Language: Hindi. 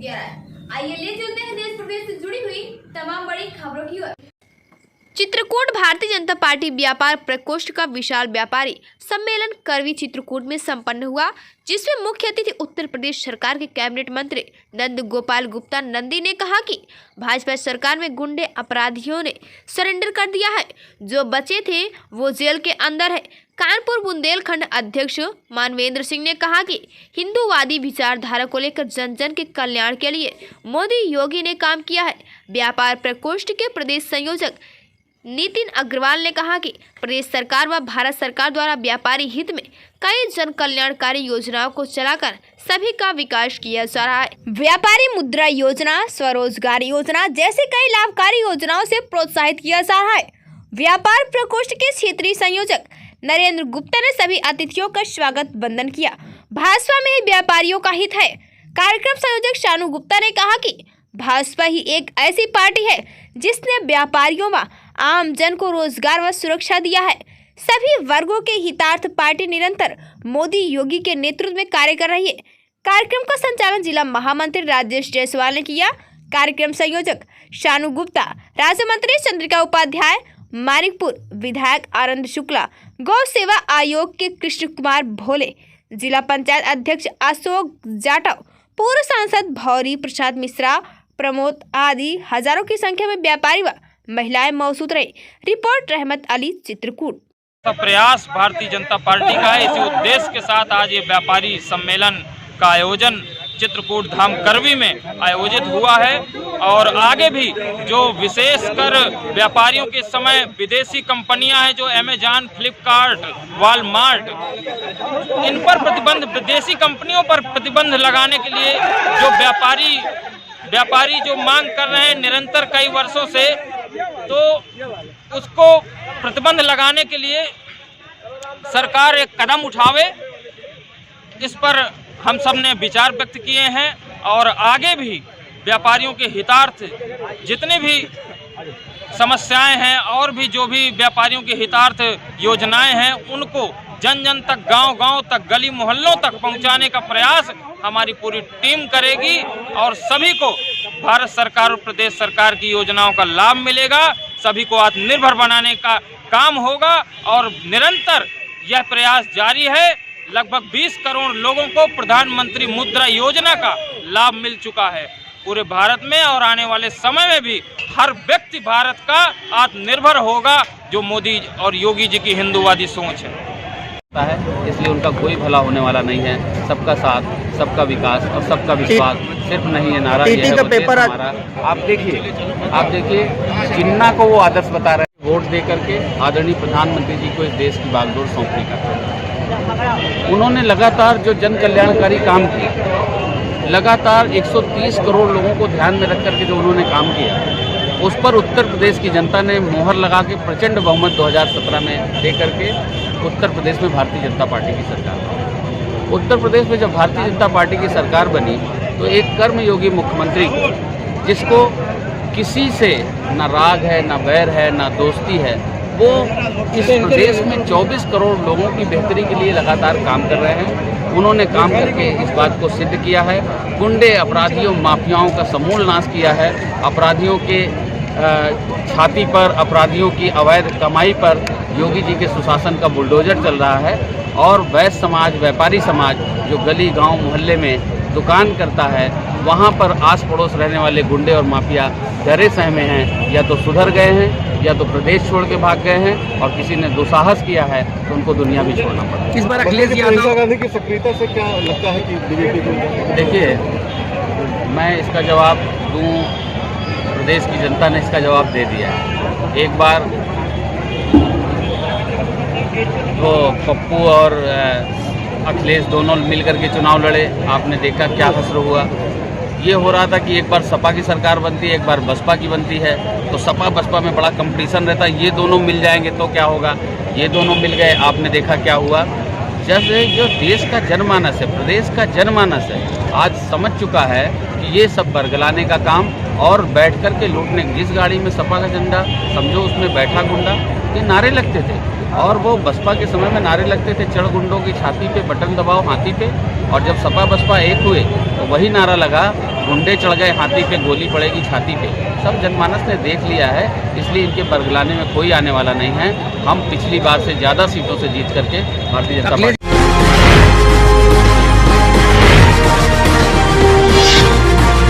विद्या राय। आइए ले चलते हैं देश प्रदेश से जुड़ी हुई तमाम बड़ी खबरों की ओर। चित्रकूट भारतीय जनता पार्टी व्यापार प्रकोष्ठ का विशाल व्यापारी सम्मेलन करवी चित्रकूट में संपन्न हुआ, जिसमें मुख्य अतिथि उत्तर प्रदेश सरकार के कैबिनेट मंत्री नंद गोपाल गुप्ता नंदी ने कहा कि भाजपा सरकार में गुंडे अपराधियों ने सरेंडर कर दिया है, जो बचे थे वो जेल के अंदर है। कानपुर बुंदेलखंड अध्यक्ष मानवेंद्र सिंह ने कहा कि हिंदूवादी विचारधारा को लेकर जन जन के कल्याण के लिए मोदी योगी ने काम किया है। व्यापार प्रकोष्ठ के प्रदेश संयोजक नितिन अग्रवाल ने कहा कि प्रदेश सरकार व भारत सरकार द्वारा व्यापारी हित में कई जन कल्याणकारी योजनाओं को चलाकर सभी का विकास किया जा रहा है। व्यापारी मुद्रा योजना, स्वरोजगार योजना जैसे कई लाभकारी योजनाओं से प्रोत्साहित किया जा रहा है। व्यापार प्रकोष्ठ के क्षेत्रीय संयोजक नरेंद्र गुप्ता ने सभी अतिथियों का स्वागत वंदन किया। भाजपा में ही व्यापारियों का हित है। कार्यक्रम संयोजक शानू गुप्ता ने कहा कि भाजपा ही एक ऐसी पार्टी है जिसने व्यापारियों व आम जन को रोजगार व सुरक्षा दिया है। सभी वर्गों के हितार्थ पार्टी निरंतर मोदी योगी के नेतृत्व में कार्य कर रही है। कार्यक्रम का संचालन जिला महामंत्री राजेश जायसवाल ने किया। कार्यक्रम संयोजक शानू गुप्ता, राज्य मंत्री चंद्रिका उपाध्याय, मानिकपुर विधायक आनंद शुक्ला, गौ सेवा आयोग के कृष्ण कुमार भोले, जिला पंचायत अध्यक्ष अशोक जाटव, पूर्व सांसद भौरी प्रसाद मिश्रा, प्रमोद आदि हजारों की संख्या में व्यापारी व महिलाएं मौजूद रही। रिपोर्ट रहमत अली, चित्रकूट। प्रयास भारतीय जनता पार्टी का है। इसी उद्देश्य के साथ आज ये व्यापारी सम्मेलन का आयोजन चित्रकूट धाम करवी में आयोजित हुआ है और आगे भी जो विशेषकर व्यापारियों के समय विदेशी कंपनियां हैं, जो अमेजॉन, फ्लिपकार्ट, वॉलमार्ट, इन पर प्रतिबंध, विदेशी कंपनियों पर प्रतिबंध लगाने के लिए जो व्यापारी जो मांग कर रहे हैं निरंतर कई वर्षों से, तो उसको प्रतिबंध लगाने के लिए सरकार एक कदम उठावे, इस पर हम सब ने विचार व्यक्त किए हैं और आगे भी व्यापारियों के हितार्थ जितनी भी समस्याएं हैं और भी जो भी व्यापारियों के हितार्थ योजनाएं हैं, उनको जन जन तक, गांव-गांव तक, गली मोहल्लों तक पहुंचाने का प्रयास हमारी पूरी टीम करेगी और सभी को भारत सरकार और प्रदेश सरकार की योजनाओं का लाभ मिलेगा। सभी को आत्मनिर्भर बनाने का काम होगा और निरंतर यह प्रयास जारी है। लगभग 20 करोड़ लोगों को प्रधानमंत्री मुद्रा योजना का लाभ मिल चुका है पूरे भारत में और आने वाले समय में भी हर व्यक्ति भारत का आत्मनिर्भर होगा, जो मोदी और योगी जी की हिंदूवादी सोच है। इसलिए उनका कोई भला होने वाला नहीं है। सबका साथ, सबका विकास और सबका विश्वास सिर्फ नहीं है नारा ये है पेपर हमारा। आप देखिए जिन्ना को वो आदर्श बता रहे हैं, वोट दे करके आदरणीय प्रधानमंत्री जी को इस देश की बागडोर सौंपने का। उन्होंने लगातार जो जन कल्याणकारी काम किए, लगातार 130 करोड़ लोगों को ध्यान में रख करके जो उन्होंने काम किया, उस पर उत्तर प्रदेश की जनता ने मोहर लगा के प्रचंड बहुमत 2017 में दे करके उत्तर प्रदेश में भारतीय जनता पार्टी की सरकार बनी। उत्तर प्रदेश में जब भारतीय जनता पार्टी की सरकार बनी तो एक कर्मयोगी मुख्यमंत्री जिसको किसी से न राग है, न वैर है, न दोस्ती है, वो इस प्रदेश में 24 करोड़ लोगों की बेहतरी के लिए लगातार काम कर रहे हैं। उन्होंने काम करके इस बात को सिद्ध किया है। गुंडे, अपराधियों, माफियाओं का समूल नाश किया है। अपराधियों के छाती पर, अपराधियों की अवैध कमाई पर योगी जी के सुशासन का बुलडोजर चल रहा है और वैश्य समाज, व्यापारी समाज जो गली, गांव, मोहल्ले में दुकान करता है, वहां पर आस पड़ोस रहने वाले गुंडे और माफिया डरे सहमे हैं, या तो सुधर गए हैं या तो प्रदेश छोड़ के भाग गए हैं और किसी ने दुस्साहस किया है तो उनको दुनिया भी छोड़ना पड़ा। इस बार अखिलेश यादव की सक्रियता से क्या लगता है कि बीजेपी को? देखिए, मैं इसका जवाब दूं, प्रदेश की जनता ने इसका जवाब दे दिया है। एक बार तो पप्पू और अखिलेश दोनों मिलकर के चुनाव लड़े, आपने देखा क्या खसरा हुआ। ये हो रहा था कि एक बार सपा की सरकार बनती है, एक बार बसपा की बनती है, तो सपा बसपा में बड़ा कंपटीशन रहता है। ये दोनों मिल जाएंगे तो क्या होगा, ये दोनों मिल गए, आपने देखा क्या हुआ। जैसे जो देश का जनमानस है, प्रदेश का जनमानस है, आज समझ चुका है कि ये सब बरगलाने का काम और बैठ कर के लूटने। जिस गाड़ी में सपा का झंडा, समझो उसमें बैठा गुंडा, ये नारे लगते थे और वो बसपा के समय में नारे लगते थे, चढ़ गुंडों की छाती पे, बटन दबाओ हाथी पे। और जब सपा बसपा एक हुए तो वही नारा लगा, गुंडे चढ़ गए हाथी पे, गोली पड़ेगी छाती पे। सब जनमानस ने देख लिया है, इसलिए इनके बरगलाने में कोई आने वाला नहीं है। हम पिछली बार से ज़्यादा सीटों से जीत करके भारतीय जनता पार्टी